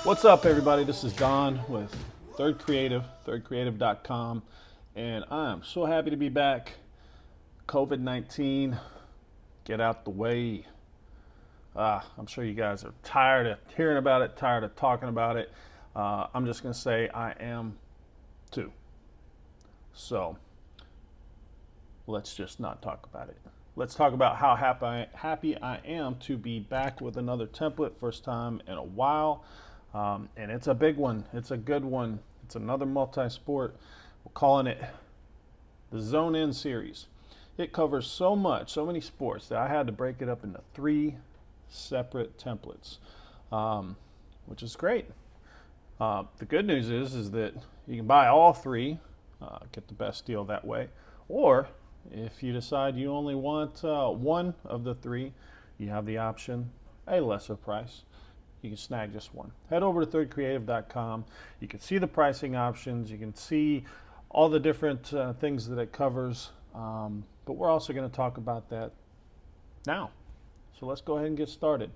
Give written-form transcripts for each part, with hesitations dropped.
What's up, everybody? This is Don with Third Creative, thirdcreative.com, and I am so happy to be back. COVID-19, get out the way. I'm sure you guys are tired of hearing about it, tired of talking about it. I'm just going to say I am too. So let's just not talk about it. Let's talk about how happy I am to be back with another template, first time in a while. And it's a big one. It's a good one. It's another multi-sport. We're calling it the Zone In series. It covers so much, so many sports that I had to break it up into 3 separate templates, which is great. The good news is that you can buy all 3, get the best deal that way. Or if you decide you only want one of the 3, you have the option, a lesser price. You can snag just one. Head over to thirdcreative.com. You can see the pricing options. You can see all the different things that it covers. But we're also going to talk about that now. So let's go ahead and get started.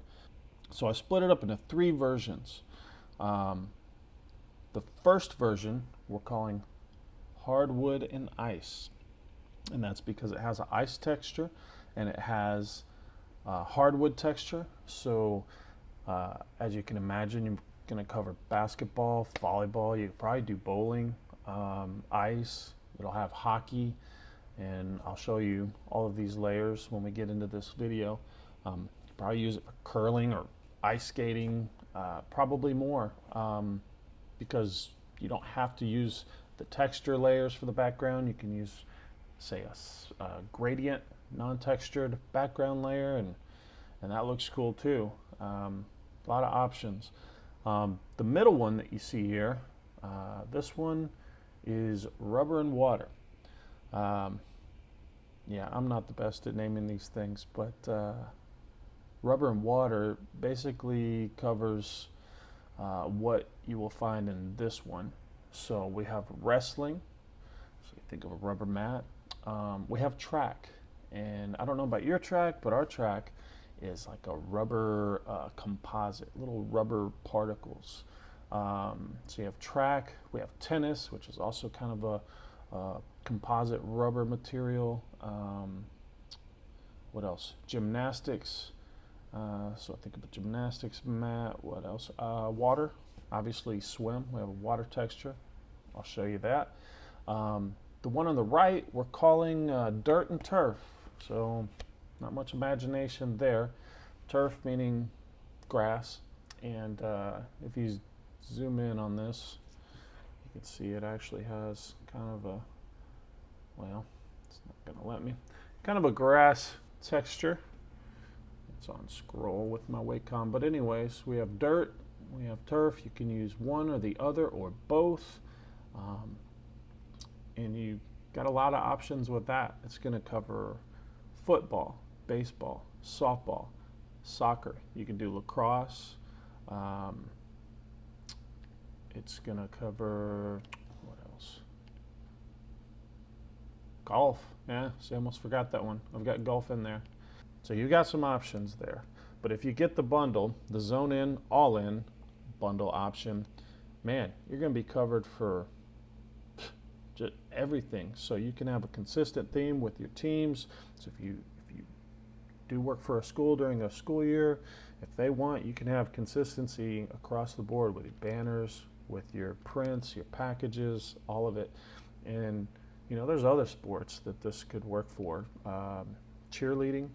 So I split it up into 3 versions. The first version we're calling hardwood and ice. And that's because it has an ice texture and it has hardwood texture. So as you can imagine, you're going to cover basketball, volleyball. You could probably do bowling, ice. It'll have hockey, and I'll show you all of these layers when we get into this video. Probably use it for curling or ice skating, probably more, because you don't have to use the texture layers for the background. You can use, say, a gradient, non-textured background layer, and that looks cool too. A lot of options. The middle one that you see here, this one is rubber and water. Yeah, I'm not the best at naming these things, but rubber and water basically covers what you will find in this one. So we have wrestling, so you think of a rubber mat. We have track, and I don't know about your track, but our track is like a rubber composite, little rubber particles. So you have track, we have tennis, which is also kind of a composite rubber material. What else? Gymnastics. So I think of a gymnastics mat. What else? Water, obviously swim. We have a water texture. I'll show you that. The one on the right, we're calling dirt and turf. So not much imagination there. Turf meaning grass, and if you zoom in on this, you can see it actually has kind of a, well, it's not going to let me, kind of a grass texture. It's on scroll with my Wacom, but anyways, we have dirt, we have turf. You can use one or the other or both, and you got a lot of options with that. It's going to cover football, baseball, softball, soccer. You can do lacrosse. It's going to cover, what else? Golf. Yeah, see, I almost forgot that one. I've got golf in there. So you've got some options there. But if you get the bundle, the Zone In, All In bundle option, man, you're going to be covered for just everything. So you can have a consistent theme with your teams. So if you do work for a school during a school year, if they want, you can have consistency across the board with your banners, with your prints, your packages, all of it. And you know, there's other sports that this could work for. Cheerleading.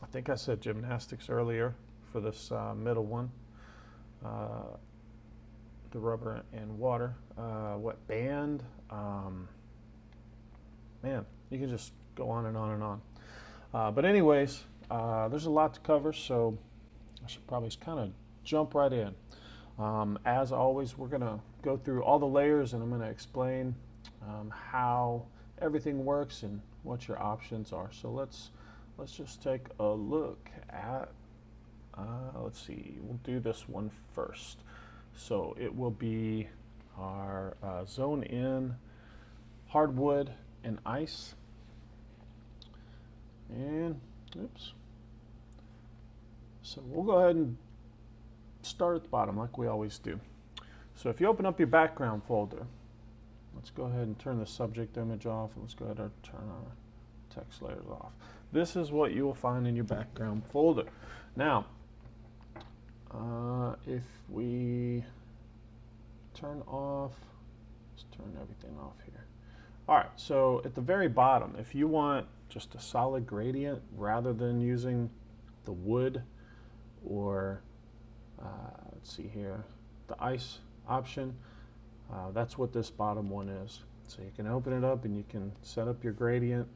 I think I said gymnastics earlier for this middle one. The rubber and water. What band? Man, you can just go on and on and on. But anyways, there's a lot to cover, so I should probably kind of jump right in. As always, we're going to go through all the layers, and I'm going to explain how everything works and what your options are. So let's just take a look at, let's see, we'll do this one first. So it will be our Zone In, hardwood and ice. And oops. So we'll go ahead and start at the bottom like we always do. So if you open up your background folder, let's go ahead and turn the subject image off, and let's go ahead and turn our text layers off. This is what you will find in your background folder. Now, if we turn off, let's turn everything off here. All right, so at the very bottom, if you want just a solid gradient rather than using the wood or, let's see here, the ice option, that's what this bottom one is. So you can open it up and you can set up your gradient,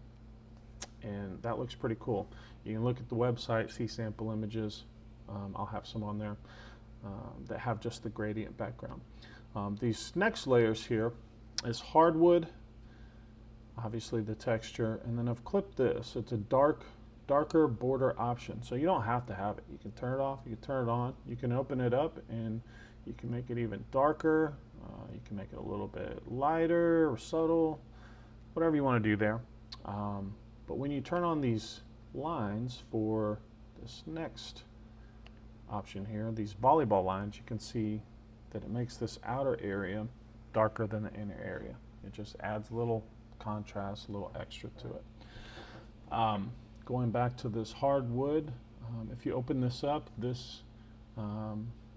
and that looks pretty cool. You can look at the website, see sample images. I'll have some on there that have just the gradient background. These next layers here is hardwood, obviously the texture, and then I've clipped this. It's a darker border option, so you don't have to have it. You can turn it off, you can turn it on, you can open it up, and you can make it even darker. You can make it a little bit lighter or subtle, whatever you want to do there. But when you turn on these lines for this next option here, these volleyball lines, you can see that it makes this outer area darker than the inner area. It just adds a little contrast, a little extra to it. Going back to this hardwood, if you open this up, this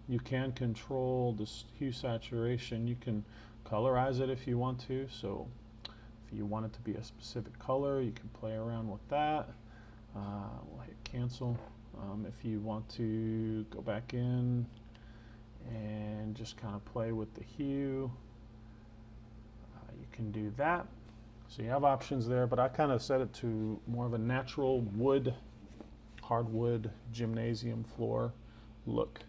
you can control this hue saturation. You can colorize it if you want to. So if you want it to be a specific color, you can play around with that. We'll hit cancel. If you want to go back in and just kind of play with the hue, you can do that. So you have options there, but I kind of set it to more of a natural wood, hardwood gymnasium floor look.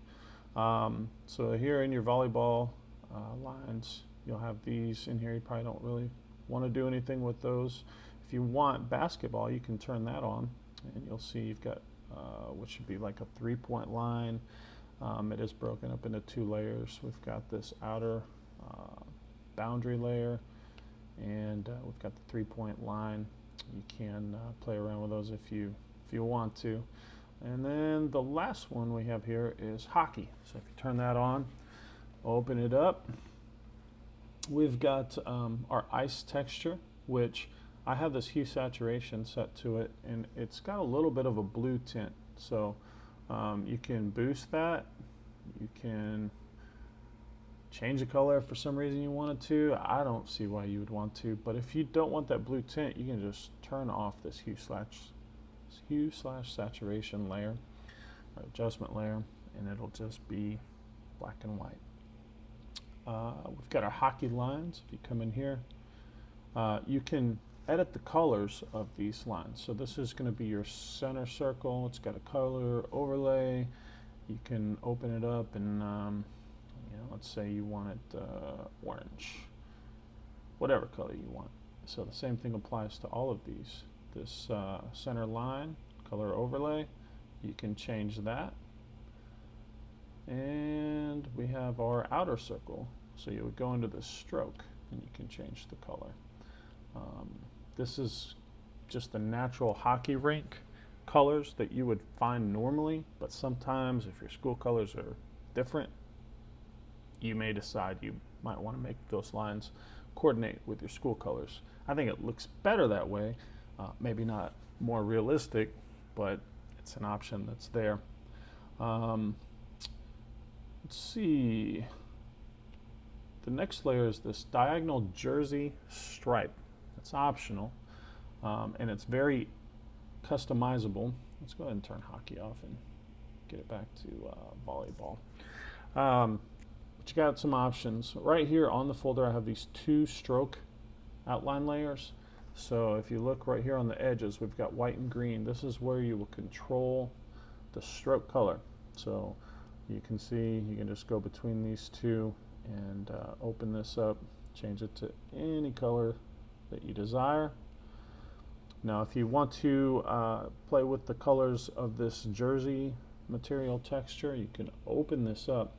So here in your volleyball lines, you'll have these in here. You probably don't really want to do anything with those. If you want basketball, you can turn that on, and you'll see you've got what should be like a 3-point line. It is broken up into 2 layers. We've got this outer boundary layer, and we've got the 3-point line. You can play around with those if you want to. And then the last one we have here is hockey. So if you turn that on, open it up, we've got our ice texture, which I have this hue saturation set to it, and it's got a little bit of a blue tint. So you can boost that. You can change the color if for some reason you wanted to. I don't see why you would want to, but if you don't want that blue tint, you can just turn off this hue slash saturation layer or adjustment layer, and it'll just be black and white. We've got our hockey lines. If you come in here, you can edit the colors of these lines. So this is going to be your center circle. It's got a color overlay. You can open it up and let's say you want it orange, whatever color you want. So the same thing applies to all of these. This center line, color overlay, you can change that. And we have our outer circle. So you would go into the stroke and you can change the color. This is just the natural hockey rink colors that you would find normally, but sometimes if your school colors are different, you may decide you might want to make those lines coordinate with your school colors. I think it looks better that way. Maybe not more realistic, but it's an option that's there. Let's see. The next layer is this diagonal jersey stripe. It's optional, and it's very customizable. Let's go ahead and turn hockey off and get it back to volleyball. But you got some options. Right here on the folder, I have these 2 stroke outline layers. So if you look right here on the edges, we've got white and green. This is where you will control the stroke color. So you can see, you can just go between these 2 and open this up, change it to any color that you desire. Now if you want to play with the colors of this jersey material texture, you can open this up.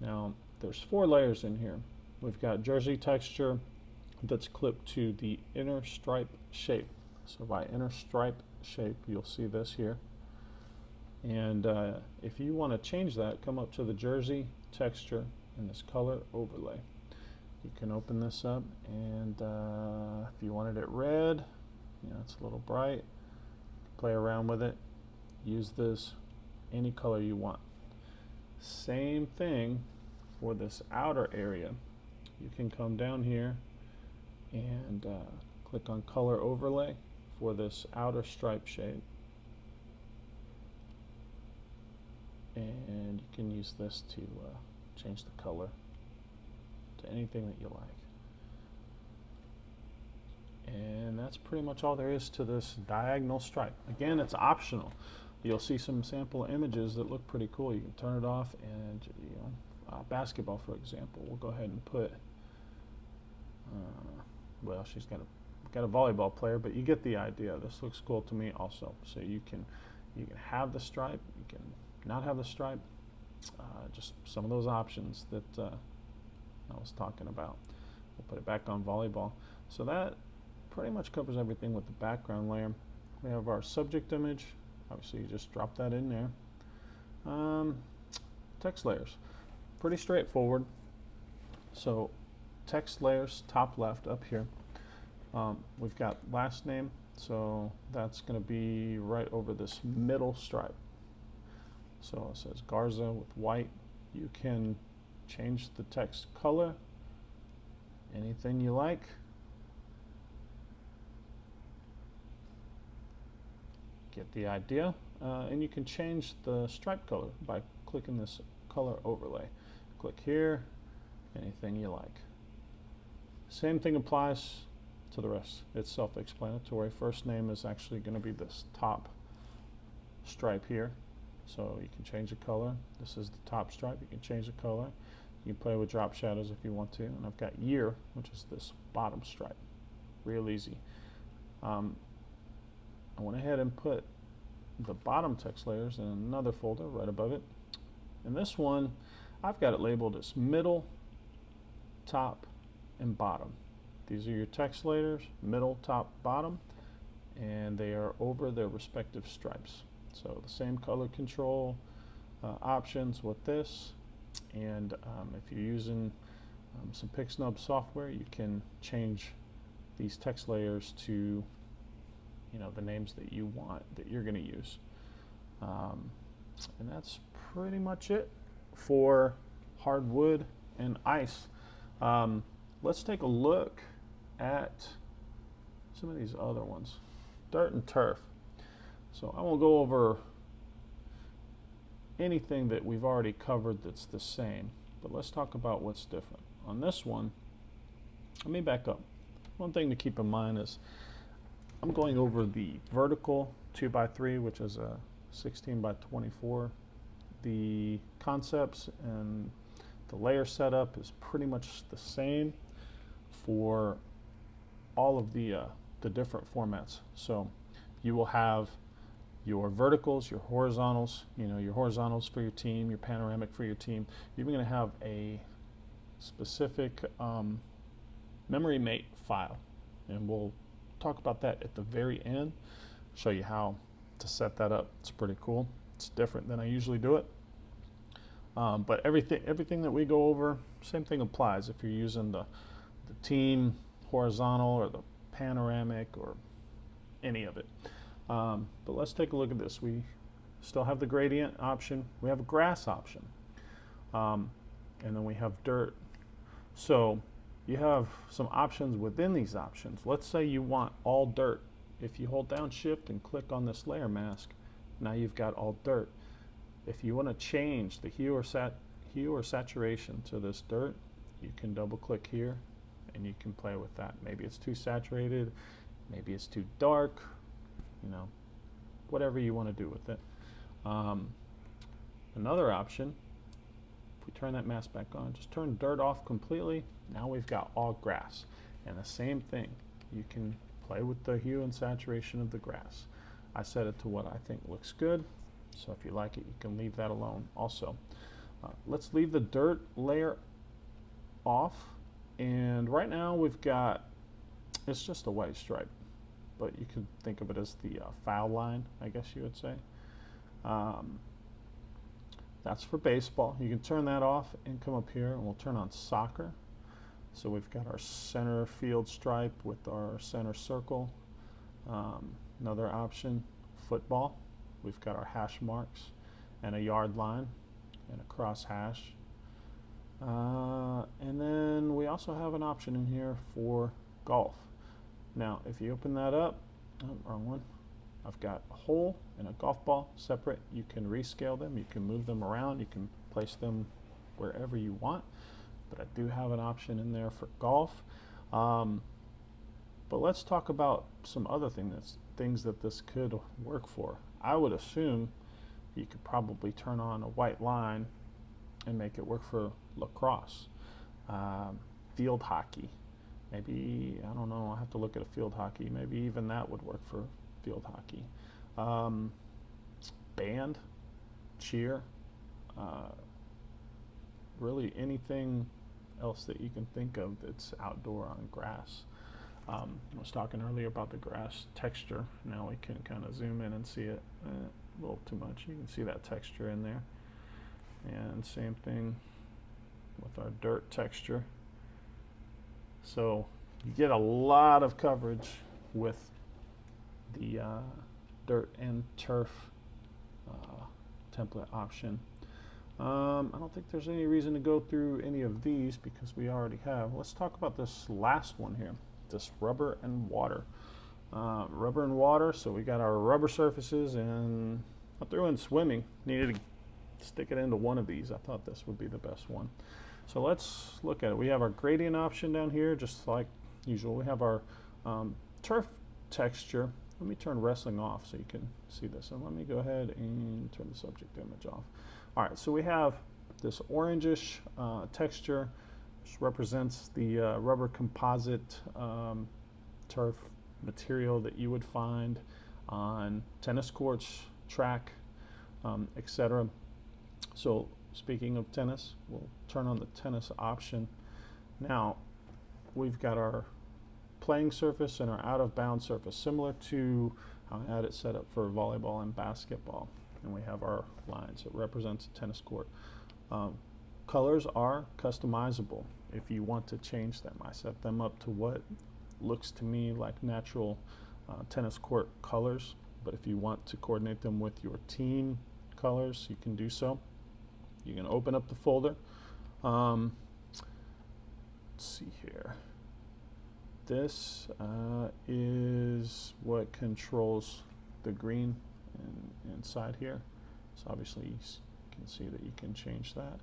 Now there's 4 layers in here. We've got jersey texture that's clipped to the inner stripe shape. So by inner stripe shape, you'll see this here. And if you want to change that, come up to the jersey texture and this color overlay. You can open this up, and if you wanted it red, it's a little bright, play around with it, use this any color you want. Same thing for this outer area. You can come down here and click on color overlay for this outer stripe shade, and you can use this to change the color to anything that you like. And that's pretty much all there is to this diagonal stripe. Again, it's optional. You'll see some sample images that look pretty cool. You can turn it off, and basketball, for example, we'll go ahead and put well, she's got a volleyball player, but you get the idea. This looks cool to me also. So you can have the stripe, you can not have the stripe, just some of those options that I was talking about. We'll put it back on volleyball. So that pretty much covers everything with the background layer. We have our subject image. Obviously, you just drop that in there. Text layers, pretty straightforward. So text layers, top left up here. We've got last name, so that's going to be right over this middle stripe. So it says Garza with white. You can change the text color, anything you like. Get the idea. And you can change the stripe color by clicking this color overlay. Click here, anything you like. Same thing applies to the rest. It's self-explanatory. First name is actually going to be this top stripe here. So you can change the color. This is the top stripe. You can change the color. You can play with drop shadows if you want to. And I've got year, which is this bottom stripe. Real easy. I went ahead and put the bottom text layers in another folder right above it. And this one, I've got it labeled as middle, top, and bottom. These are your text layers, middle, top, bottom, and they are over their respective stripes. So the same color control options with this, and if you're using some Pixnub software, you can change these text layers to the names that you want, that you're going to use. And that's pretty much it for hardwood and ice. Let's take a look at some of these other ones. Dirt and turf. So I won't go over anything that we've already covered that's the same, but let's talk about what's different. On this one, let me back up. One thing to keep in mind is I'm going over the vertical 2x3, which is a 16x24. The concepts and the layer setup is pretty much the same for all of the different formats. So you will have your verticals, your horizontals, your horizontals for your team, your panoramic for your team. You're going to have a specific memory mate file, and we'll talk about that at the very end, show you how to set that up. It's pretty cool. It's different than I usually do it. But everything that we go over, same thing applies if you're using the team horizontal or the panoramic or any of it. But let's take a look at this. We still have the gradient option. We have a grass option. And then we have dirt. So you have some options within these options. Let's say you want all dirt. If you hold down shift and click on this layer mask, now you've got all dirt. If you want to change the hue or saturation to this dirt, you can double click here and you can play with that. Maybe it's too saturated, maybe it's too dark, whatever you want to do with it. Another option, if we turn that mask back on, just turn dirt off completely. Now we've got all grass. And the same thing, you can play with the hue and saturation of the grass. I set it to what I think looks good, so if you like it, you can leave that alone also. Let's leave the dirt layer off, and right now we've got, it's just a white stripe, but you could think of it as the foul line, I guess you would say. Um, that's for baseball. You can turn that off and come up here and we'll turn on soccer. So we've got our center field stripe with our center circle. Another option, football. We've got our hash marks and a yard line and a cross hash. And then we also have an option in here for golf. Now, if you open that up, oh, wrong one. I've got a hole and a golf ball separate. You can rescale them, you can move them around, you can place them wherever you want. But I do have an option in there for golf. But let's talk about some other things that this could work for. I would assume you could probably turn on a white line and make it work for lacrosse, field hockey. Maybe, I don't know, I'll have to look at a field hockey. Maybe even that would work for field hockey. Band, cheer, really anything else that you can think of that's outdoor on grass. I was talking earlier about the grass texture. Now we can kind of zoom in and see it. A little too much. You can see that texture in there. And same thing with our dirt texture. So you get a lot of coverage with the dirt and turf template option. I don't think there's any reason to go through any of these because we already have. Let's talk about this last one here, this rubber and water. Rubber and water, so we got our rubber surfaces, and I threw in swimming. Needed to stick it into one of these. I thought this would be the best one. So let's look at it. We have our gradient option down here, just like usual. We have our turf texture. Let me turn wrestling off so you can see this. And let me go ahead and turn the subject image off. All right, so we have this orangish texture, which represents the rubber composite turf material that you would find on tennis courts, track, etc. So speaking of tennis, we'll turn on the tennis option. Now, we've got our playing surface and our out-of-bounds surface, similar to how I had it set up for volleyball and basketball. And we have our lines. It represents a tennis court. Colors are customizable if you want to change them. I set them up to what looks to me like natural tennis court colors, but if you want to coordinate them with your team colors, you can do so. You can open up the folder. Let's see here. This is what controls the green inside here. So obviously you can see that you can change that.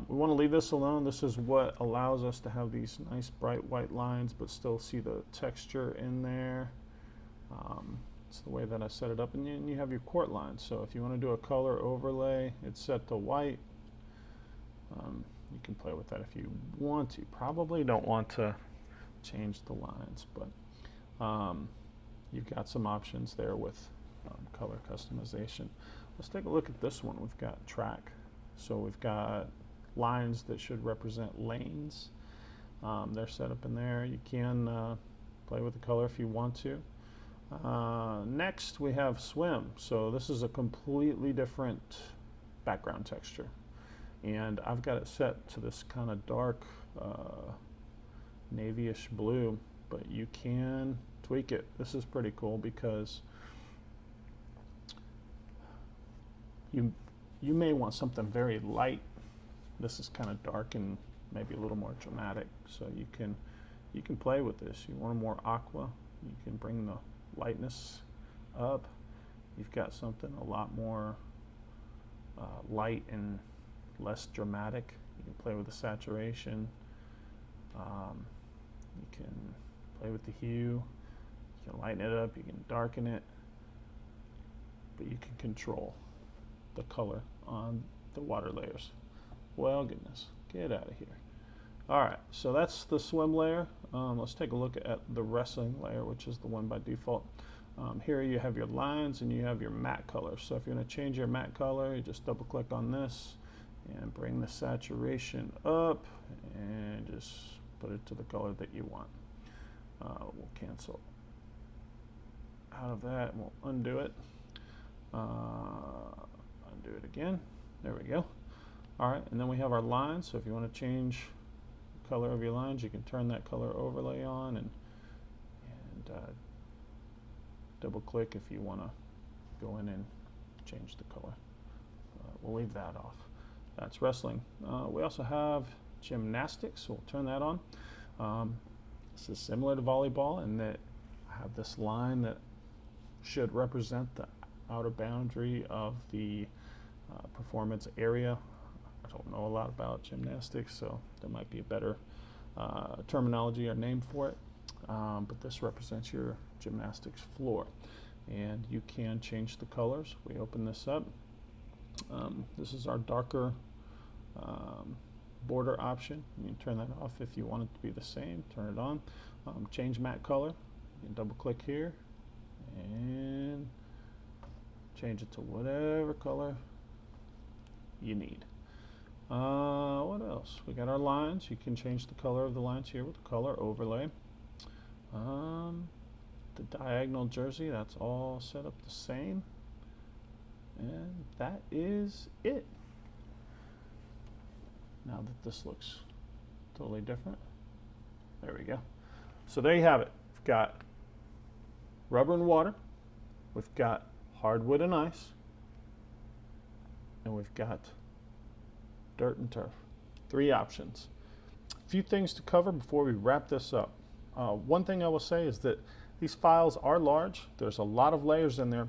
We want to leave this alone. This is what allows us to have these nice bright white lines but still see the texture in there. It's the way that I set it up, and you have your court lines. So if you want to do a color overlay, it's set to white. You can play with that if you want to. Probably don't want to change the lines, but you've got some options there with color customization. Let's take a look at this one. We've got track. So we've got lines that should represent lanes. They're set up in there. You can play with the color if you want to. Next we have swim. So this is a completely different background texture, and I've got it set to this kind of dark navyish blue, but you can tweak it. This is pretty cool because you may want something very light. This is kind of dark and maybe a little more dramatic, so you can play with this. You want more aqua, you can bring the lightness up. You've got something a lot more light and less dramatic. You can play with the saturation. You can play with the hue. You can lighten it up, you can darken it, but you can control the color on the water layers. Well, goodness, get out of here. All right, so that's the swim layer. Let's take a look at the wrestling layer, which is the one by default. Here you have your lines and you have your matte color. So if you're going to change your matte color, you just double click on this and bring the saturation up and just put it to the color that you want. We'll cancel out of that and we'll undo it. Undo it again. There we go. All right, and then we have our lines. So if you want to change the color of your lines, you can turn that color overlay on and double click if you want to go in and change the color. We'll leave that off. That's wrestling. We also have gymnastics, so we'll turn that on. This is similar to volleyball in that I have this line that should represent the outer boundary of the performance area. I don't know a lot about gymnastics, so there might be a better terminology or name for it. But this represents your gymnastics floor. And you can change the colors. We open this up. This is our darker border option. You can turn that off if you want it to be the same. Turn it on. Change matte color. You can double click here and change it to whatever color you need. What else? We got our lines. You can change the color of the lines here with the color overlay. The diagonal jersey, that's all set up the same. And that is it. Now that this looks totally different. There we go. So there you have it. We've got rubber and water. We've got hardwood and ice. And we've got dirt and turf. 3 options. A few things to cover before we wrap this up. One thing I will say is that these files are large. There's a lot of layers in there.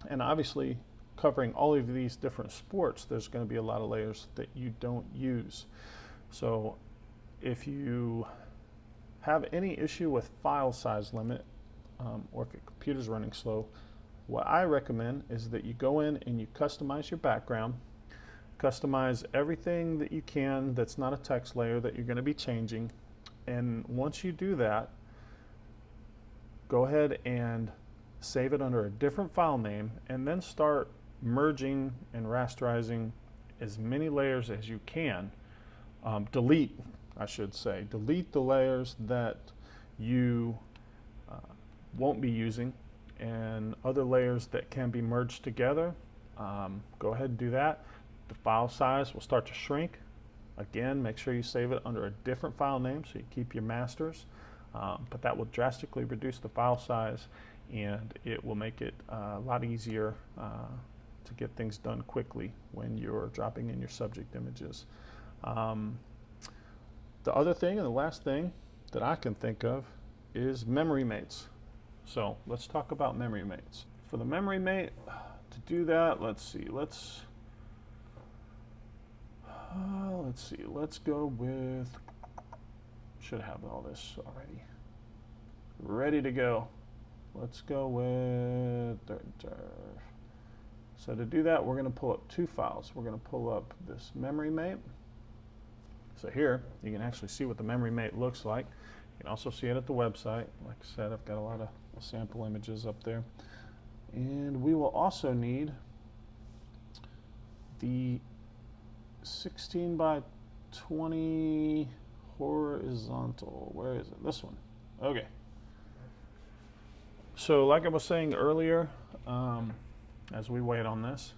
And obviously, covering all of these different sports, there's going to be a lot of layers that you don't use. So if you have any issue with file size limit, or if your computer's running slow, what I recommend is that you go in and you customize your background, customize everything that you can that's not a text layer that you're going to be changing. And once you do that, go ahead and save it under a different file name and then start merging and rasterizing as many layers as you can. Delete the layers that you won't be using, and other layers that can be merged together. Go ahead and do that. The file size will start to shrink. Again, make sure you save it under a different file name so you keep your masters, but that will drastically reduce the file size, and it will make it a lot easier to get things done quickly when you're dropping in your subject images. The other thing, and the last thing that I can think of, is memory mates. So let's talk about memory mates. For the memory mate, to do that, let's go with, should have all this already ready to go. Let's go with dirt and turf. So to do that, we're going to pull up 2 files. We're going to pull up this memory mate. So here, you can actually see what the memory mate looks like. You can also see it at the website. Like I said, I've got a lot of sample images up there. And we will also need the 16 by 20 horizontal. Where is it? This one. Okay. So like I was saying earlier, as we wait on this,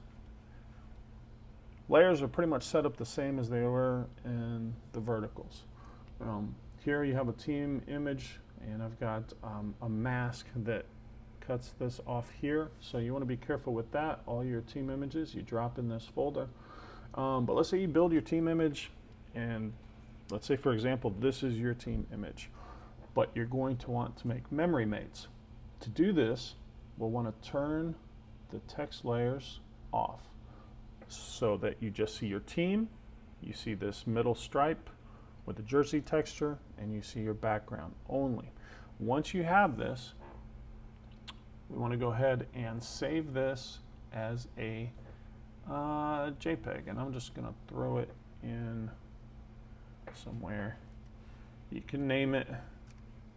layers are pretty much set up the same as they were in the verticals. Here you have a team image, and I've got a mask that cuts this off here. So you want to be careful with that. All your team images you drop in this folder. But let's say you build your team image, and let's say, for example, this is your team image, but you're going to want to make memory mates. To do this, we'll want to turn the text layers off so that you just see your team, you see this middle stripe with the jersey texture, and you see your background only. Once you have this, we want to go ahead and save this as a JPEG, and I'm just going to throw it in somewhere. You can name it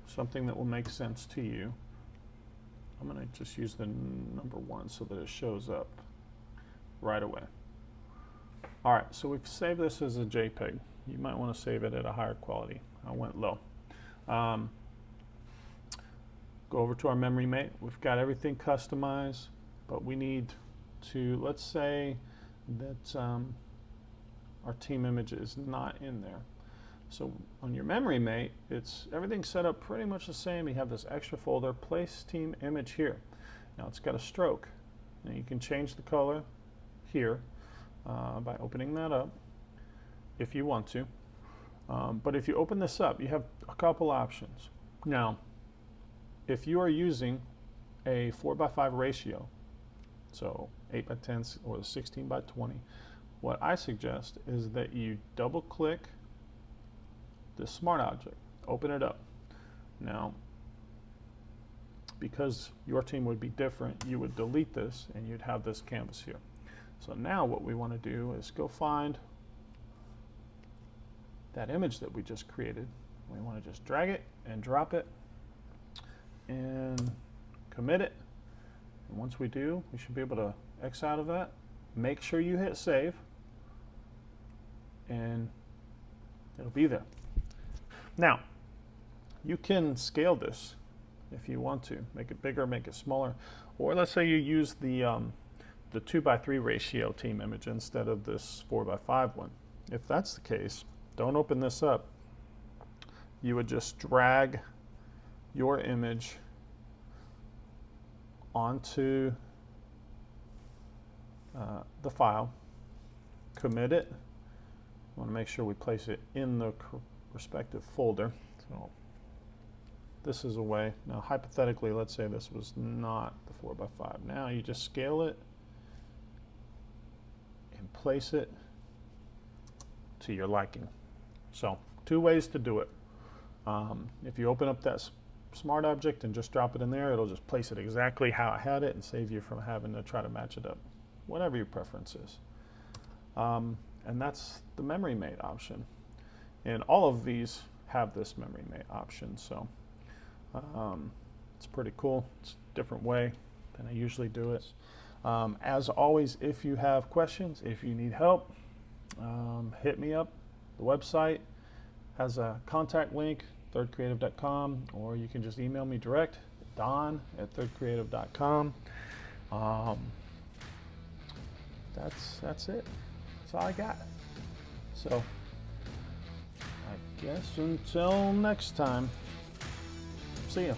something that will make sense to you. I'm going to just use the number 1 so that it shows up right away. All right, so we've saved this as a JPEG. You might want to save it at a higher quality. I went low. Go over to our memory mate. We've got everything customized, but we need to, let's say that our team image is not in there. So on your memory mate, everything's set up pretty much the same. You have this extra folder, place team image here. Now it's got a stroke. Now you can change the color here by opening that up if you want to. But if you open this up, you have a couple options. Now, if you are using a 4:5 ratio, so 8:10 or the 16:20, what I suggest is that you double click the smart object, open it up. Now, because your team would be different, you would delete this and you'd have this canvas here. So now what we want to do is go find that image that we just created. We want to just drag it and drop it and commit it. And once we do, we should be able to X out of that. Make sure you hit save and it'll be there. Now, you can scale this if you want to. Make it bigger, make it smaller. Or let's say you use the 2:3 ratio team image instead of this 4:5 one. If that's the case, don't open this up. You would just drag your image onto the file, commit it. I want to make sure we place it in the respective folder. So this is a way. Now hypothetically, let's say this was not the 4:5. Now you just scale it and place it to your liking. So 2 ways to do it. If you open up that smart object and just drop it in there, it'll just place it exactly how I had it and save you from having to try to match it up, whatever your preference is. And that's the memory mate option. And all of these have this memory mate option, so it's pretty cool. It's a different way than I usually do it. As always, if you have questions, if you need help, hit me up. The website has a contact link, thirdcreative.com, or you can just email me direct, don@thirdcreative.com. That's it. That's all I got. So I guess until next time, see ya.